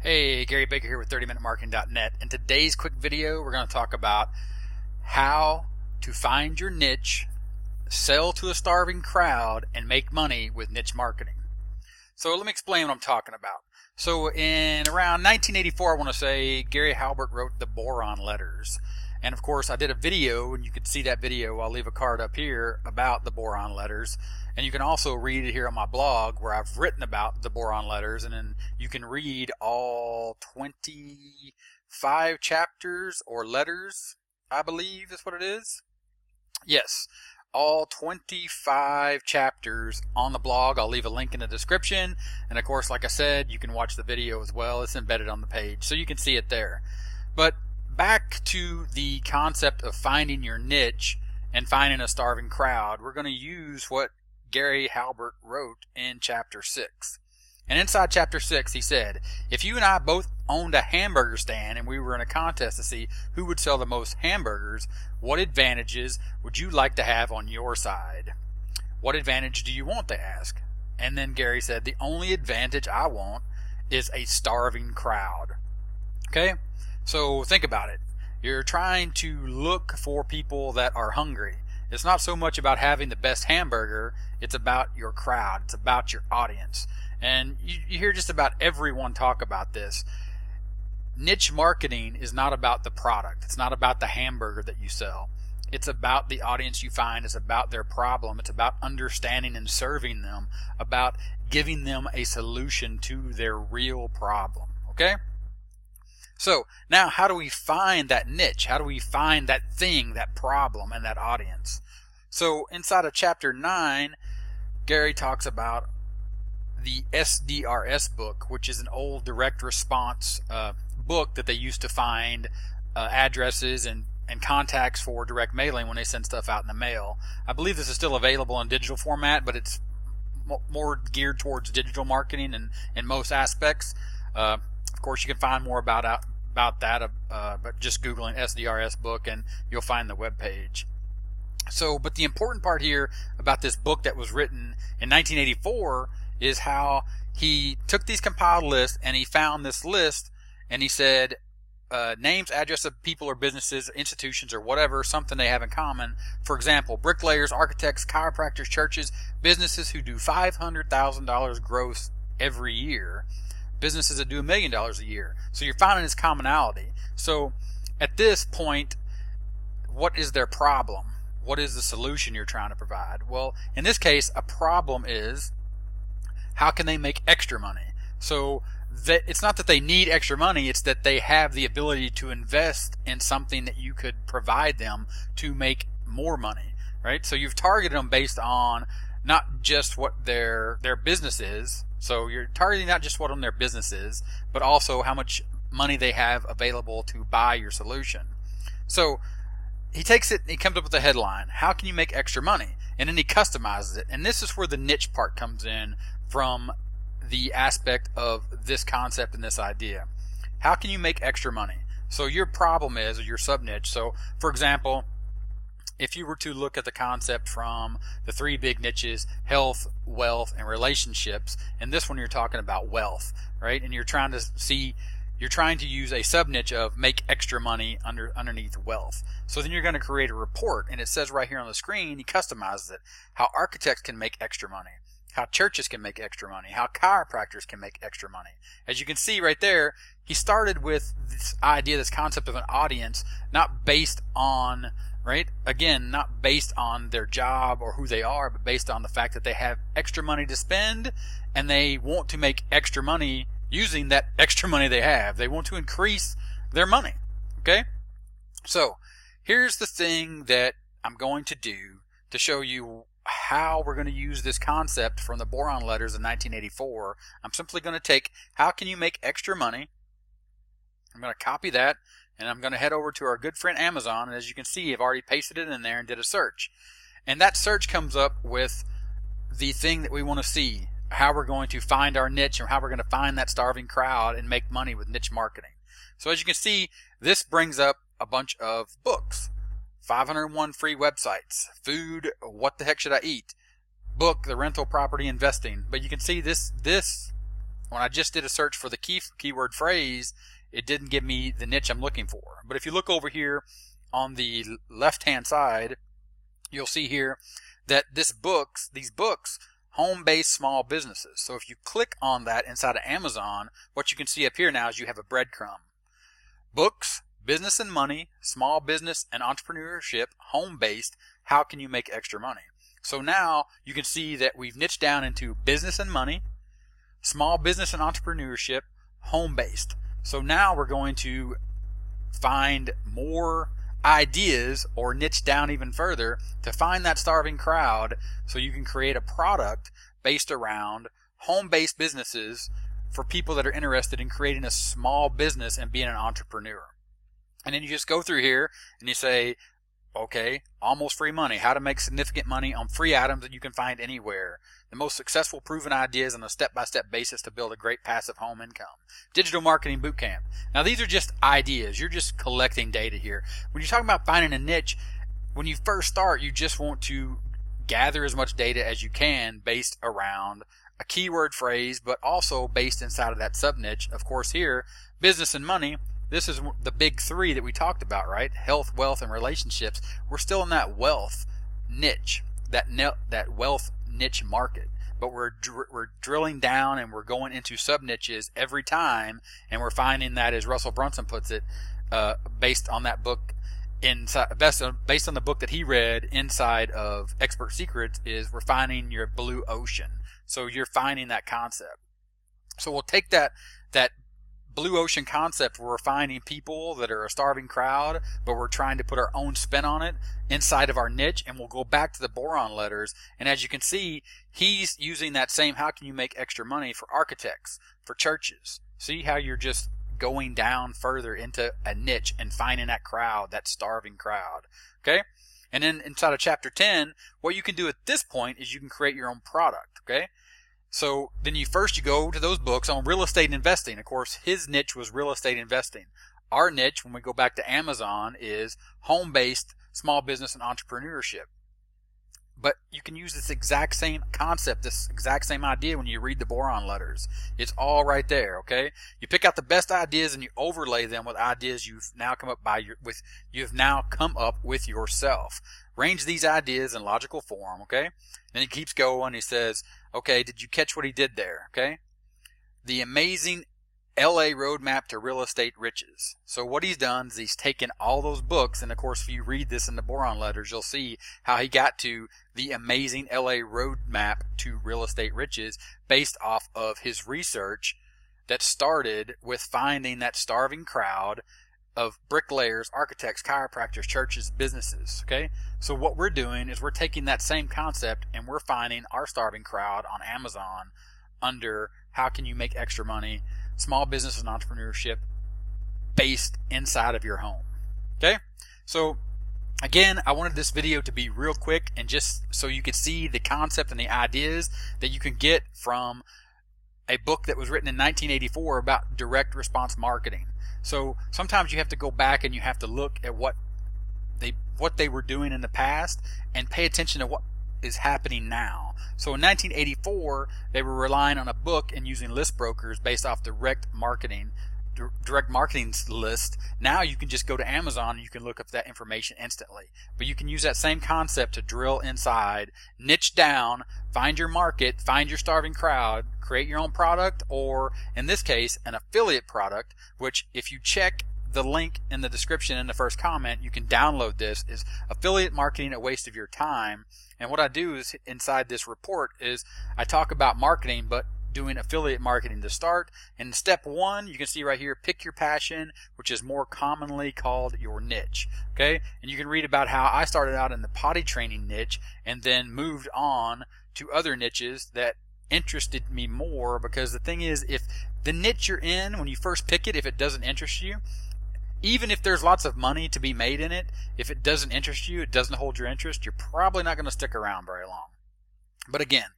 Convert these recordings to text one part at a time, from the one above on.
Hey, Gary Baker here with 30minutemarketing.net. In today's quick video, we're going to talk about how to find your niche, sell to a starving crowd, and make money with niche marketing. So let me explain what I'm talking about. So in around 1984, I want to say, Gary Halbert wrote the Boron Letters. And of course, I did a video, and you can see that video. I'll leave a card up here about the Boron Letters. And you can also read it here on my blog where I've written about the Boron Letters. And then you can read all 25 chapters or letters, I believe is what it is. Yes, all 25 chapters on the blog. I'll leave a link in the description. And of course, like I said, you can watch the video as well. It's embedded on the page, so you can see it there. But back to the concept of finding your niche and finding a starving crowd, we're going to use what Gary Halbert wrote in chapter 6. And inside chapter 6, he said, if you and I both owned a hamburger stand and we were in a contest to see who would sell the most hamburgers, what advantages would you like to have on your side? What advantage do you want, they ask. And then Gary said, the only advantage I want is a starving crowd. Okay? So think about it. You're trying to look for people that are hungry. It's not so much about having the best hamburger, it's about your crowd, it's about your audience. And you hear just about everyone talk about this. Niche marketing is not about the product. It's not about the hamburger that you sell. It's about the audience you find. It's about their problem. It's about understanding and serving them, about giving them a solution to their real problem. Okay? So now how do we find that niche? How do we find that thing, that problem, and that audience? So inside of chapter 9, Gary talks about the SDRS book, which is an old direct response book that they used to find addresses and contacts for direct mailing when they send stuff out in the mail. I believe this is still available in digital format, but it's more geared towards digital marketing in most aspects. Of course, you can find more about that, but just Googling SDRS book and you'll find the web page. So, but the important part here about this book that was written in 1984 is how he took these compiled lists and he found this list and he said names, address of people or businesses, institutions or whatever, something they have in common. For example, bricklayers, architects, chiropractors, churches, businesses who do $500,000 gross every year, businesses that do $1 million a year. So you're finding this commonality. So at this point, what is their problem? What is the solution you're trying to provide? Well, in this case, a problem is how can they make extra money? So it's not that they need extra money, it's that they have the ability to invest in something that you could provide them to make more money, right? So you've targeted them based on not just what their business is. So you're targeting not just what on their business is, but also how much money they have available to buy your solution. So he takes it and he comes up with a headline. How can you make extra money? And then he customizes it. And this is where the niche part comes in from the aspect of this concept and this idea. How can you make extra money? So your problem is, or your sub-niche. So for example, if you were to look at the concept from the 3 big niches, health, wealth, and relationships, and this one you're talking about wealth, right? And you're trying to use a sub-niche of make extra money underneath wealth. So then you're going to create a report, and it says right here on the screen, he customizes it, how architects can make extra money, how churches can make extra money, how chiropractors can make extra money. As you can see right there, he started with this idea, this concept of an audience, not based on, right? Again, not based on their job or who they are, but based on the fact that they have extra money to spend and they want to make extra money using that extra money they have. They want to increase their money. Okay? So, here's the thing that I'm going to do to show you how we're going to use this concept from the Boron Letters in 1984. I'm simply going to take how can you make extra money. I'm going to copy that and I'm going to head over to our good friend Amazon, and as you can see, I've already pasted it in there and did a search. And that search comes up with the thing that we want to see, how we're going to find our niche and how we're going to find that starving crowd and make money with niche marketing. So as you can see, this brings up a bunch of books. 501 free websites, food, what the heck should I eat, book, the rental property investing. But you can see this when I just did a search for the keyword phrase, it didn't give me the niche I'm looking for. But if you look over here on the left-hand side, you'll see here that these books, home-based small businesses. So if you click on that inside of Amazon, what you can see up here now is you have a breadcrumb. Books, business and money, small business and entrepreneurship, home-based, how can you make extra money? So now you can see that we've niched down into business and money, small business and entrepreneurship, home-based. So now we're going to find more ideas or niche down even further to find that starving crowd so you can create a product based around home-based businesses for people that are interested in creating a small business and being an entrepreneur. And then you just go through here and you say, okay, almost free money, how to make significant money on free items that you can find anywhere. The most successful proven ideas on a step-by-step basis to build a great passive home income. Digital marketing bootcamp. Now these are just ideas. You're just collecting data here. When you're talking about finding a niche, when you first start, you just want to gather as much data as you can based around a keyword phrase, but also based inside of that sub-niche. Of course here, business and money. This is the big three that we talked about, right? Health, wealth, and relationships. We're still in that wealth niche, that wealth niche market. But we're drilling down and we're going into sub-niches every time, and we're finding that, as Russell Brunson puts it, based on that book, based on the book that he read inside of Expert Secrets, is we're finding your blue ocean. So you're finding that concept. So we'll take that blue ocean concept where we're finding people that are a starving crowd, but we're trying to put our own spin on it inside of our niche, and we'll go back to the Boron Letters. And as you can see, he's using that same how can you make extra money for architects, for churches. See how you're just going down further into a niche and finding that crowd, that starving crowd. Okay? And then inside of chapter 10, what you can do at this point is you can create your own product. Okay? So then you go to those books on real estate investing. Of course, his niche was real estate investing. Our niche, when we go back to Amazon, is home-based small business and entrepreneurship. But you can use this exact same concept, this exact same idea when you read the Boron Letters. It's all right there, okay? You pick out the best ideas and you overlay them with ideas you've now come up with yourself. Arrange these ideas in logical form, okay? Then he keeps going. He says, okay, did you catch what he did there, okay? The amazing LA roadmap to real estate riches. So what he's done is he's taken all those books, and of course if you read this in the Boron Letters, you'll see how he got to the amazing LA roadmap to real estate riches based off of his research that started with finding that starving crowd of bricklayers, architects, chiropractors, churches, businesses, okay? So what we're doing is we're taking that same concept and we're finding our starving crowd on Amazon under how can you make extra money, small business and entrepreneurship based inside of your home, okay? So again, I wanted this video to be real quick and just so you could see the concept and the ideas that you can get from a book that was written in 1984 about direct response marketing. So sometimes you have to go back and you have to look at what they were doing in the past and pay attention to what is happening now. So in 1984, they were relying on a book and using list brokers based off direct marketing list. Now you can just go to Amazon and you can look up that information instantly. But you can use that same concept to drill inside, niche down, find your market, find your starving crowd, create your own product, or in this case, an affiliate product, which if you check the link in the description in the first comment, you can download this. Is affiliate marketing a waste of your time? And what I do is inside this report is I talk about marketing, but doing affiliate marketing to start. And step 1, you can see right here, pick your passion, which is more commonly called your niche. Okay, and you can read about how I started out in the potty training niche and then moved on to other niches that interested me more, because the thing is, if the niche you're in, when you first pick it, if it doesn't interest you, even if there's lots of money to be made in it, if it doesn't interest you, it doesn't hold your interest, you're probably not going to stick around very long. But again,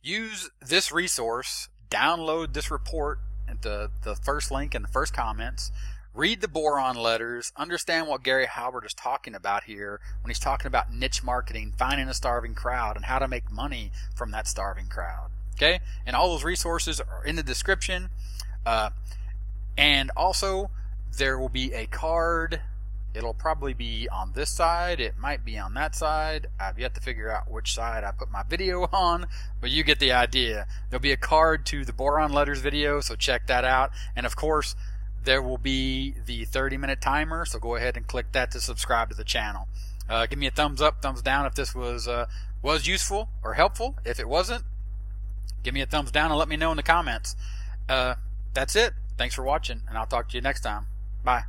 use this resource, download this report at the first link in the first comments, read the Boron Letters, understand what Gary Halbert is talking about here when he's talking about niche marketing, finding a starving crowd, and how to make money from that starving crowd. Okay, and all those resources are in the description. And also, there will be a card. It'll probably be on this side. It might be on that side. I've yet to figure out which side I put my video on, but you get the idea. There'll be a card to the Boron Letters video, so check that out. And of course, there will be the 30-minute timer, so go ahead and click that to subscribe to the channel. Give me a thumbs up, thumbs down if this was useful or helpful. If it wasn't, give me a thumbs down and let me know in the comments. That's it. Thanks for watching, and I'll talk to you next time. Bye.